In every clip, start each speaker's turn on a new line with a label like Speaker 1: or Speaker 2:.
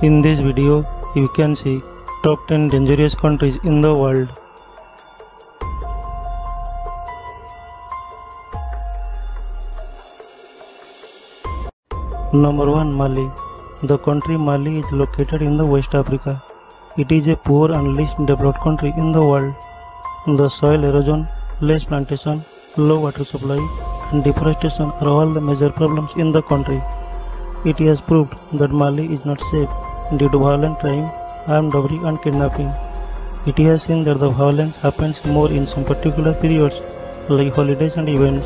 Speaker 1: In this video, you can see top 10 dangerous countries in the world. Number 1. Mali. The country Mali is located in the West Africa. It is a poor and least developed country in the world. The soil erosion, less plantation, low water supply, and deforestation are all the major problems in the country. It has proved that Mali is not safe due to violent crime, armed robbery, and kidnapping. It has seen that the violence happens more in some particular periods like holidays and events,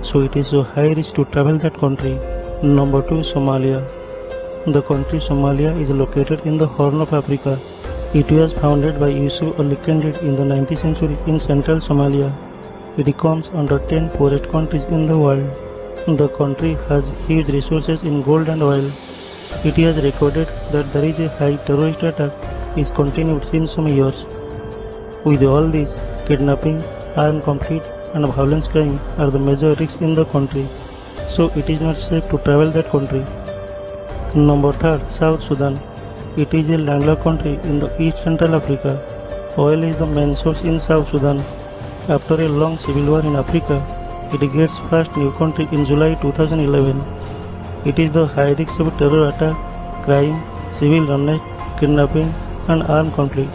Speaker 1: so it is a high risk to travel that country. Number 2. Somalia. The country Somalia is located in the Horn of Africa. It was founded by Yusuf Ali Kandid in the 19th century in central Somalia. It comes under 10 poorest countries in the world. The country has huge resources in gold and oil. It has recorded that there is a high terrorist attack is continued since some years. With all this, kidnapping, armed conflict, and violence crime are the major risks in the country, so it is not safe to travel that country. Number 3. South Sudan. It is a landlocked country in the East Central Africa. Oil is the main source in South Sudan. After a long civil war in Africa, it gets first new country in July 2011. It is the high risk of terror attack, crime, civil unrest, kidnapping, and armed conflict.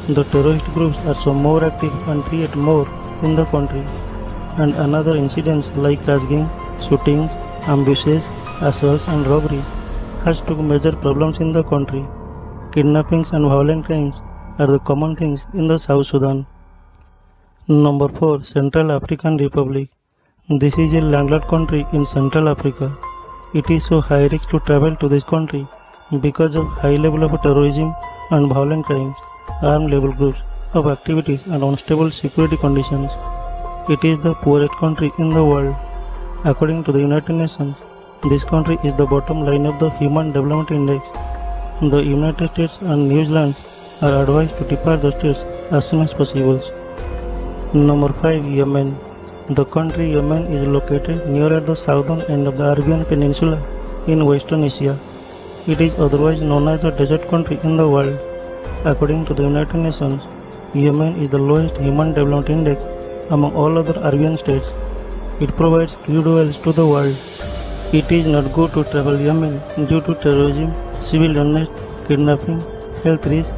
Speaker 1: The terrorist groups are so more active and create more in the country, and another incidents like crash gangs, shootings, ambushes, assaults, and robberies has took major problems in the country. Kidnappings and violent crimes are the common things in the South Sudan. Number 4. Central African Republic. This is a landlocked country in Central Africa. It is so high risk to travel to this country because of high level of terrorism and violent crimes, armed level groups of activities, and unstable security conditions. It is the poorest country in the world. According to the United Nations, this country is the bottom line of the Human Development Index. The United States and New Zealand are advised to depart the states as soon as possible. Number 5. Yemen. The country Yemen is located near at the southern end of the Arabian Peninsula in Western Asia. It is otherwise known as the desert country in the world. According to the United Nations, Yemen is the lowest Human Development Index among all other Arabian states. It provides crude oil to the world. It is not good to travel Yemen due to terrorism, civil unrest, kidnapping, health risk,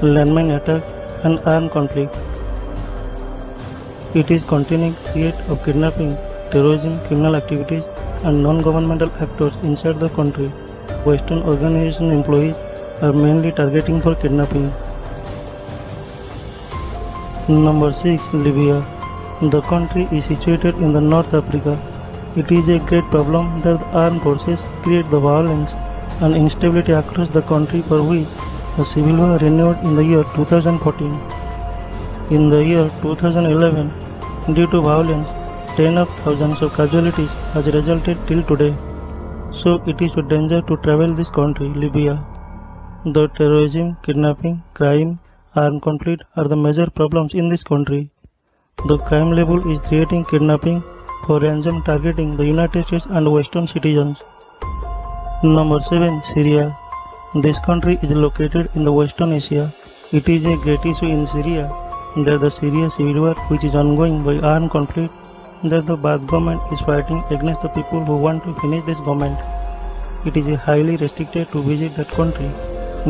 Speaker 1: landmine attack, and armed conflict. It is continuing threat of kidnapping, terrorism, criminal activities, and non-governmental actors inside the country. Western organization employees are mainly targeting for kidnapping. Number 6. Libya. The country is situated in the North Africa. It is a great problem that the armed forces create the violence and instability across the country, for which a civil war renewed in the year 2014. In the year 2011, due to violence, tens of thousands of casualties has resulted till today. So it is a danger to travel this country, Libya. The terrorism, kidnapping, crime, armed conflict are the major problems in this country. The crime level is creating kidnapping for ransom targeting the United States and Western citizens. Number 7. Syria. This country is located in the Western Asia. It is a great issue in Syria that the Syria civil war, which is ongoing by armed conflict, that the Baath government is fighting against the people who want to finish this government. It is highly restricted to visit that country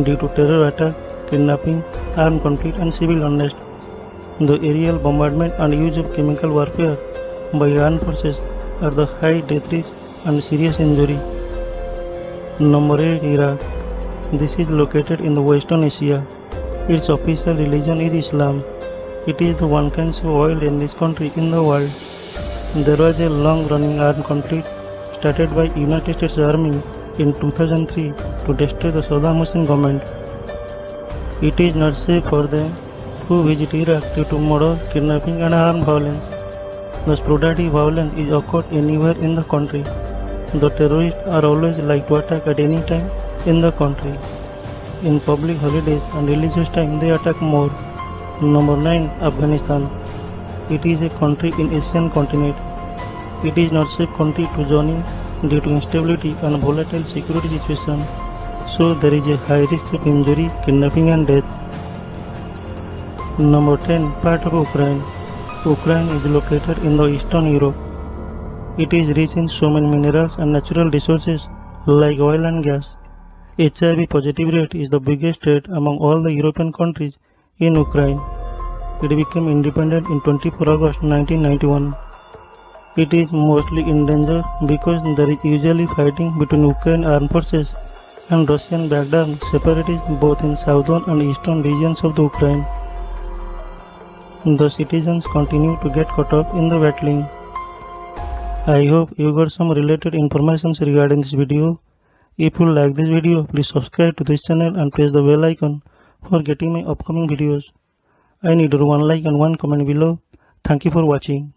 Speaker 1: due to terror attack, kidnapping, armed conflict, and civil unrest. The aerial bombardment and use of chemical warfare by armed forces are the high death risk and serious injury. Number 8. Iraq. This is located in the Western Asia. Its official religion is Islam. It is the one kind of oil in this country in the world. There was a long-running armed conflict started by United States Army in 2003 to destroy the Saddam Hussein government. It is not safe for them who visit Iraq due to murder, kidnapping, and armed violence. The sporadic violence is occurred anywhere in the country. The terrorists are always like to attack at any time in the country. In public holidays and religious time, they attack more. Number 9. Afghanistan. It is a country in Asian continent. It is not safe country to join in due to instability and volatile security situation. so there is a high risk of injury, kidnapping and death. Number 10. Part of Ukraine. Ukraine is located in the Eastern Europe. It is rich in so many minerals and natural resources like oil and gas. HIV positive rate is the biggest rate among all the European countries in Ukraine. It became independent in 24 August 1991. It is mostly in danger because there is usually fighting between Ukraine armed forces and Russian backed armed separatists both in southern and eastern regions of the Ukraine. The citizens continue to get caught up in the battling. I hope you got some related information regarding this video. If you like this video, please subscribe to this channel and press the bell icon for getting my upcoming videos. I need one like and one comment below. Thank you for watching.